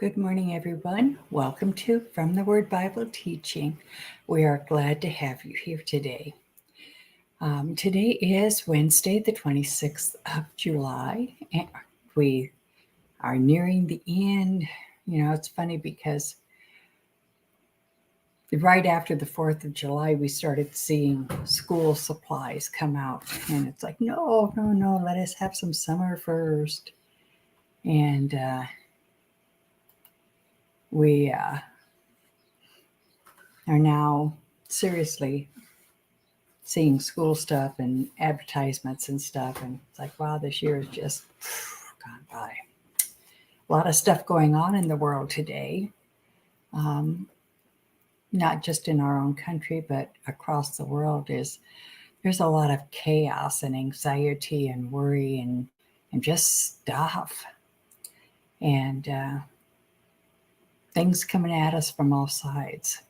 Good morning, everyone. Welcome to From the Word Bible Teaching. We are glad to have you here today. Today is Wednesday, the 26th of July, and we are nearing the end. It's funny because right after the 4th of July, we started seeing school supplies come out, and it's like, no, let us have some summer first. And we are now seriously seeing school stuff and advertisements and stuff. And it's like, wow, this year has just gone by. A lot of stuff going on in the world today, not just in our own country, but across the world. There's a lot of chaos and anxiety and worry and just stuff. And things coming at us from all sides.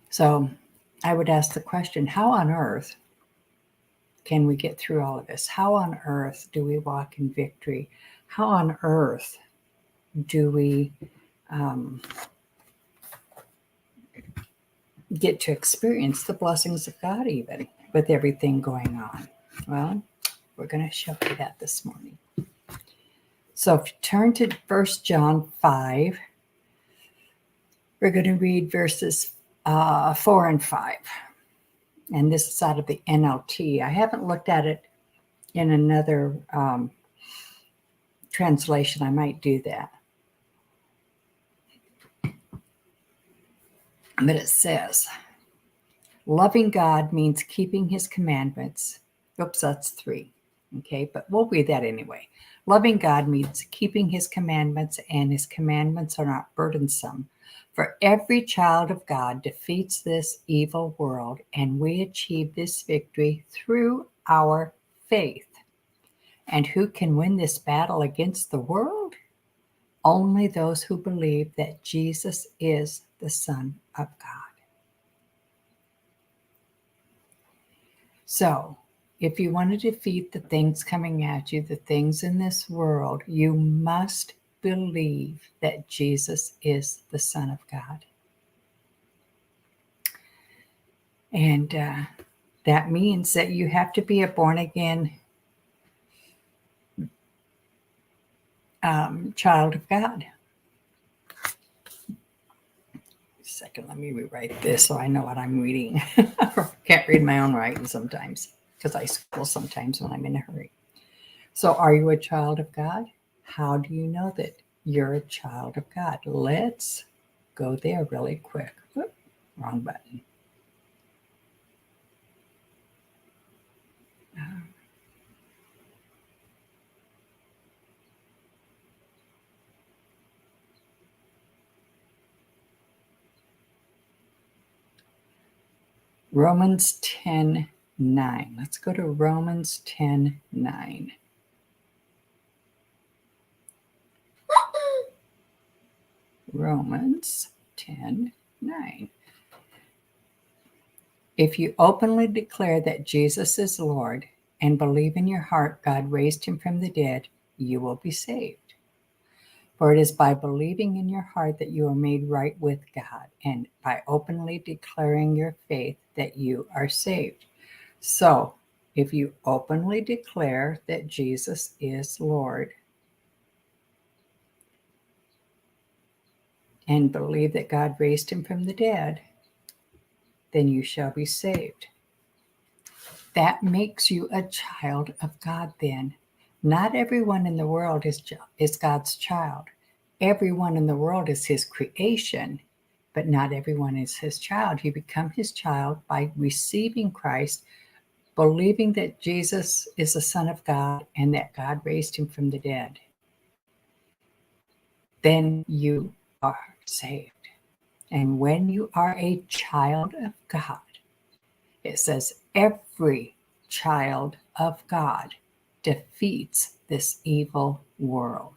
So I would ask the question, how on earth can we get through all of this? How on earth do we walk in victory? How on earth do we get to experience the blessings of God even with everything going on? Well, we're going to show you that this morning. So if you turn to 1 John 5, we're going to read verses 4 and 5. And this is out of the NLT. I haven't looked at it in another translation. I might do that. But it says, loving God means keeping his commandments. Oops, that's 3. Okay, but we'll read that anyway. Loving God means keeping his commandments, and his commandments are not burdensome. For every child of God defeats this evil world, and we achieve this victory through our faith. And who can win this battle against the world? Only those who believe that Jesus is the Son of God. So, if you want to defeat the things coming at you, the things in this world, you must believe that Jesus is the Son of God. And that means that you have to be a born-again child of God. Second, let me rewrite this so I know what I'm reading. Can't read my own writing sometimes because I scribble sometimes when I'm in a hurry. So are you a child of God? How do you know that you're a child of God? Let's go there really quick. Whoop, wrong button. Romans 10:9. Let's go to Romans 10:9. Romans 10:9. If you openly declare that Jesus is Lord and believe in your heart God raised him from the dead, you will be saved. For it is by believing in your heart that you are made right with God, and by openly declaring your faith that you are saved. So, if you openly declare that Jesus is Lord and believe that God raised him from the dead, then you shall be saved. That makes you a child of God then. Not everyone in the world is God's child. Everyone in the world is his creation, but not everyone is his child. You become his child by receiving Christ, believing that Jesus is the Son of God and that God raised him from the dead. Then you are saved. And when you are a child of God, it says every child of God defeats this evil world.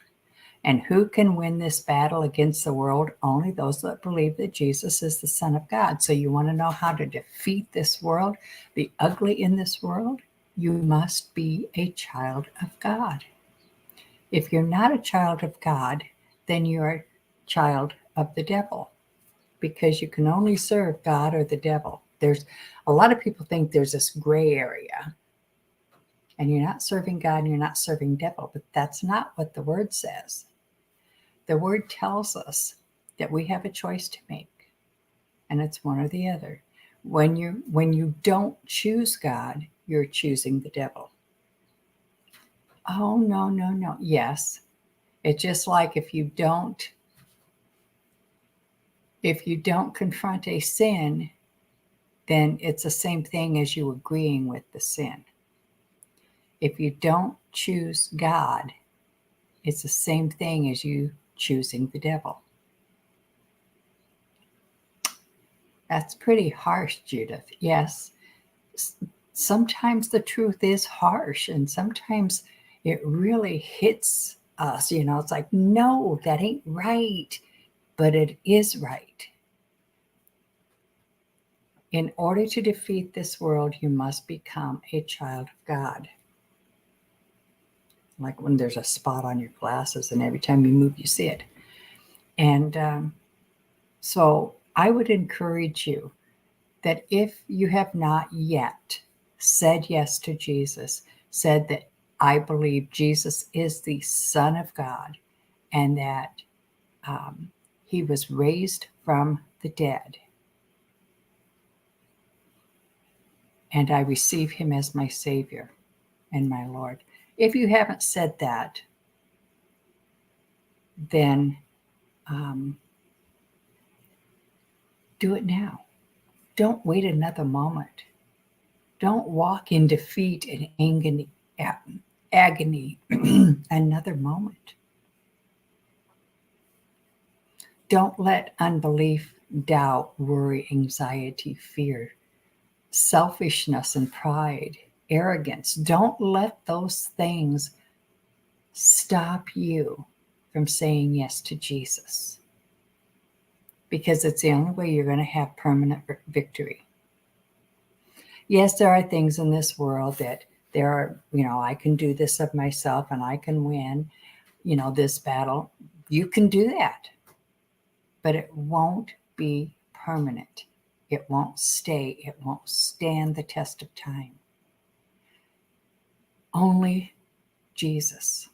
And who can win this battle against the world? Only those that believe that Jesus is the Son of God. So you want to know how to defeat this world, the ugly in this world? You must be a child of God. If you're not a child of God, then you're a child of the devil, because you can only serve God or the devil. There's a lot of people think there's this gray area, and you're not serving God and you're not serving devil, but that's not what the word says. The word tells us that we have a choice to make, and it's one or the other. When you don't choose God, you're choosing the devil. Oh, no, no, no. Yes. It's just like if you don't confront a sin, then it's the same thing as you agreeing with the sin. If you don't choose God, it's the same thing as you choosing the devil. That's pretty harsh, Judith. Yes. Sometimes the truth is harsh, and sometimes it really hits us. It's like, no, that ain't right, but it is right. In order to defeat this world, you must become a child of God. Like when there's a spot on your glasses and every time you move, you see it. And so I would encourage you that if you have not yet said yes to Jesus, said that I believe Jesus is the Son of God and that he was raised from the dead, and I receive him as my Savior and my Lord. If you haven't said that, then do it now. Don't wait another moment. Don't walk in defeat and agony another moment. Don't let unbelief, doubt, worry, anxiety, fear, selfishness and pride, arrogance, don't let those things stop you from saying yes to Jesus, because it's the only way you're going to have permanent victory. Yes, there are things in this world that there are, I can do this of myself and I can win, this battle. You can do that, but it won't be permanent. It won't stay. It won't stand the test of time. Only Jesus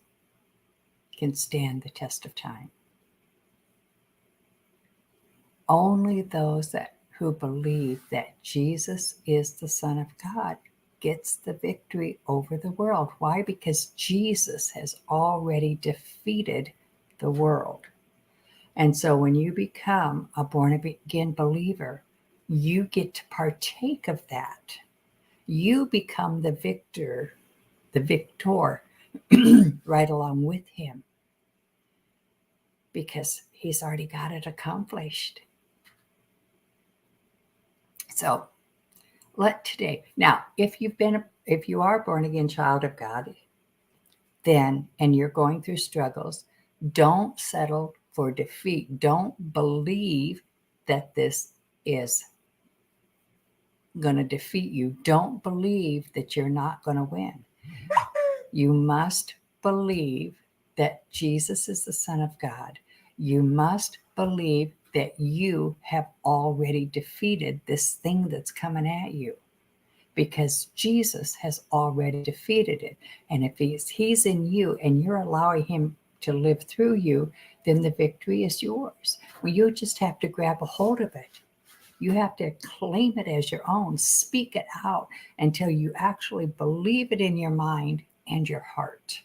can stand the test of time. Only those who believe that Jesus is the Son of God gets the victory over the world. Why? Because Jesus has already defeated the world. And so when you become a born-again believer, you get to partake of that. You become the victor right along with him, because he's already got it accomplished. So let today. Now, if you are a born-again child of God, then, and you're going through struggles, don't settle for defeat. Don't believe that this is going to defeat you. Don't believe that you're not going to win. You must believe that Jesus is the Son of God. You must believe that you have already defeated this thing that's coming at you, because Jesus has already defeated it. And if he's in you and you're allowing him to live through you, then the victory is yours. Well, you just have to grab a hold of it. You have to claim it as your own. Speak it out until you actually believe it in your mind and your heart.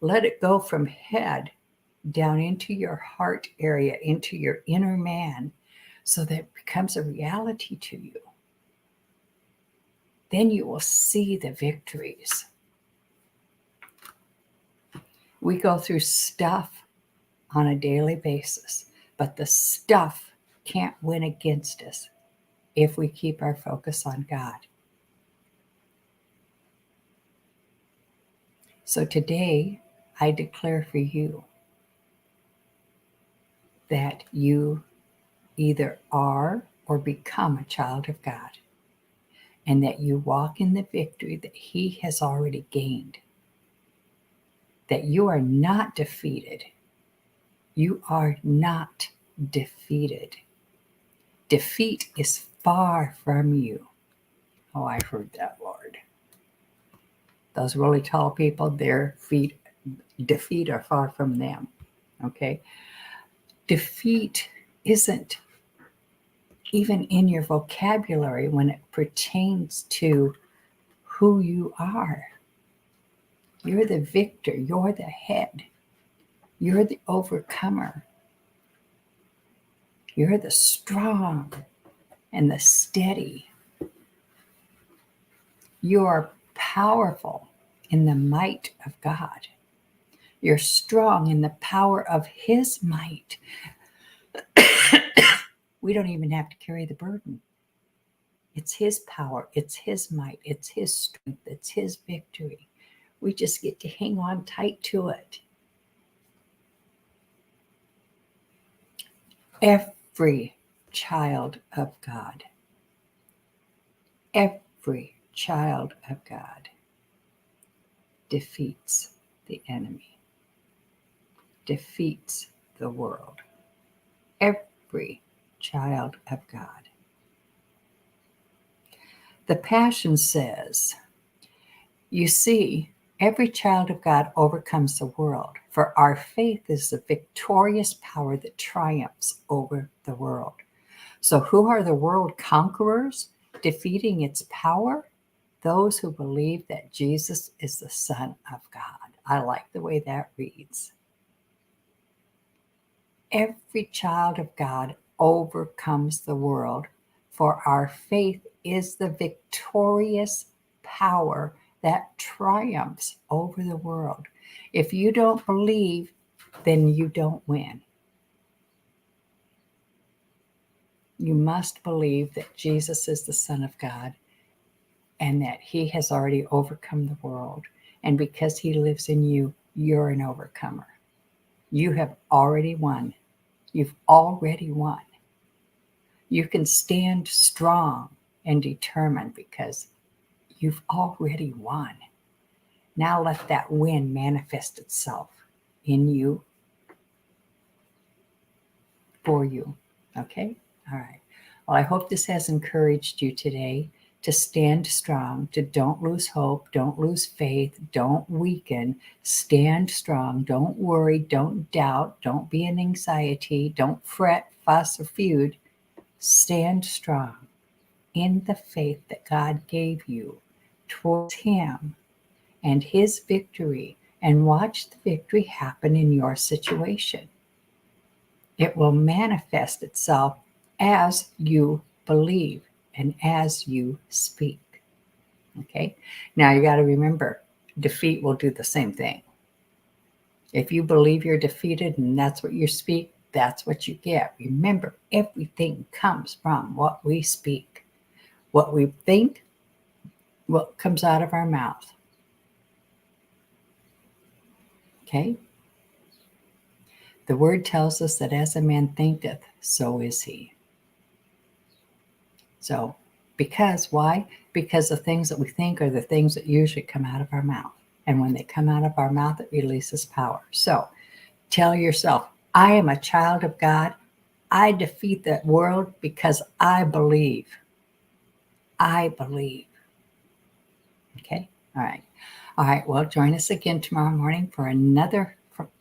Let it go from head down into your heart area, into your inner man, so that it becomes a reality to you. Then you will see the victories. We go through stuff on a daily basis, but the stuff can't win against us if we keep our focus on God. So today, I declare for you that you either are or become a child of God, and that you walk in the victory that he has already gained. that you are not defeated. You are not defeated. Defeat is far from you. Oh, I heard that, Lord. Those really tall people, their defeat are far from them. Okay? Defeat isn't even in your vocabulary when it pertains to who you are. You're the victor. You're the head. You're the overcomer. You're the strong and the steady. You are powerful in the might of God. You're strong in the power of His might. We don't even have to carry the burden. It's His power. It's His might. It's His strength. It's His victory. We just get to hang on tight to it. Every child of God, every child of God defeats the enemy, defeats the world. Every child of God. The Passion says, you see, every child of God overcomes the world, for our faith is the victorious power that triumphs over the world. So who are the world conquerors defeating its power? Those who believe that Jesus is the Son of God. I like the way that reads. Every child of God overcomes the world, for our faith is the victorious power that triumphs over the world. If you don't believe, then you don't win. You must believe that Jesus is the Son of God and that He has already overcome the world. And because He lives in you, you're an overcomer. You have already won. You've already won. You can stand strong and determined because you've already won. Now let that win manifest itself in you, for you. Okay? All right. Well, I hope this has encouraged you today to stand strong, to don't lose hope, don't lose faith, don't weaken. Stand strong. Don't worry. Don't doubt. Don't be in anxiety. Don't fret, fuss, or feud. Stand strong in the faith that God gave you towards Him and His victory, and watch the victory happen in your situation. It will manifest itself as you believe and as you speak. Okay? Now you got to remember, defeat will do the same thing. If you believe you're defeated and that's what you speak, that's what you get. Remember, everything comes from what we speak. What we think, what comes out of our mouth. Okay? The word tells us that as a man thinketh, so is he. So, because why? Because the things that we think are the things that usually come out of our mouth. And when they come out of our mouth, it releases power. So, tell yourself, I am a child of God. I defeat that world because I believe. I believe. Okay? All right. All right. Well, join us again tomorrow morning for another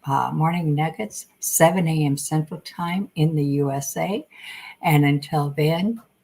Morning Nuggets, 7 a.m. Central Time in the USA. And until then,